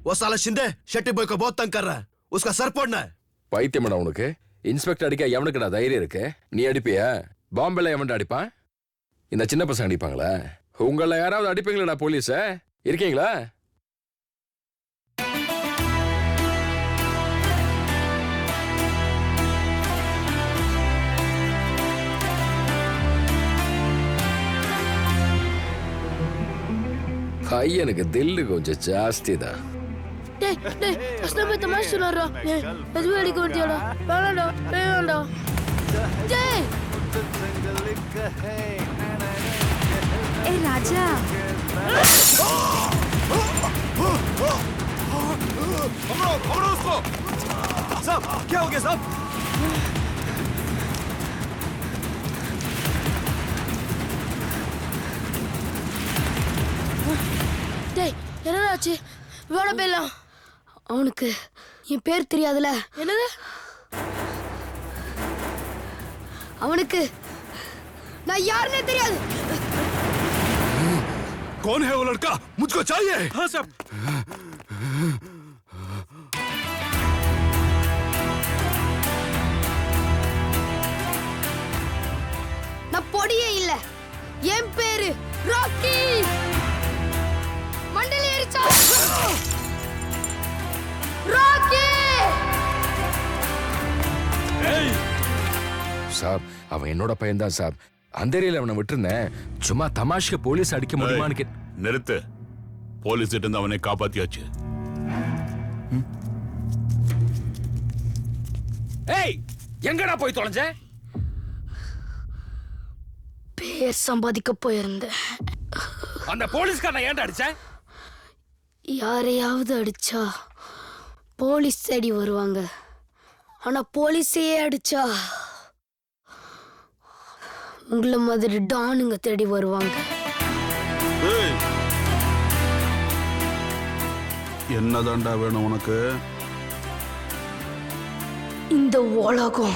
वो साला शिंदे शेट्टी बॉय को बहुत तंग कर रहा है, उसका सर फोड़ना है। பைத்தியமடா உனக்கு? இன்ஸ்பெக்டர் அடிக்க எவனுக்குடா தைரியம் இருக்கு? நீ அடிப்பியா? பாம்பேல எவன்டா அடிப்பான்? இந்த சின்ன பசங்க அடிப்பாங்களா? உங்கள யாராவது அடிப்பீங்களா போலீஸ? இருக்கீங்களா? பையனுக்கு தில்லு கொஞ்சம் ஜாஸ்தி தான். டேய் டேய் அஸ்லமே தமாஷ் சொன்னாரா? எதுவும் அடிக்க வேண்டியடா. வேணாடா வேணாடா. டேய் ए राजा पकड़ो उसको। साहब क्या हो गया साहब? டேய் என்னடாச்சு? வேட பேலாம். அவனுக்கு என் பேர் தெரியாதுல. என்னது? அவனுக்கு நான் யாருன்னே தெரியாது. कौन है वो लड़का? मुझको चाहिए। हाँ साहब। நான் பொடியே இல்ல. என் பேரு ராக்கி. மண்டல ஏறிச்சா? ராக்கி. சார் அவன் என்னோட பையன்தான் சார். அந்தேரியில அவனை விட்டுருந்தேன். சும்மா தமாஷ்க்கு போலீஸ் அடிக்க முடியுமான்னு நிறுத்து. போலீஸ் கிட்ட இருந்து அவனை காப்பாத்தியாச்சு. ஏய் எங்கடா போய் தொலைஞ்ச? பேர் சம்பாதிக்க போயிருந்தேன். அந்த போலீஸ்காரனை ஏன்டா அடிச்ச? யாரையாவது அடிச்சா போலீஸ் தேடி வருவாங்க. ஆனா போலீஸையே அடிச்சா உங்களை மாதிரி டானுங்க தேடி வருவாங்க. என்னதாண்டா வேணும் உனக்கு? இந்த உலகம்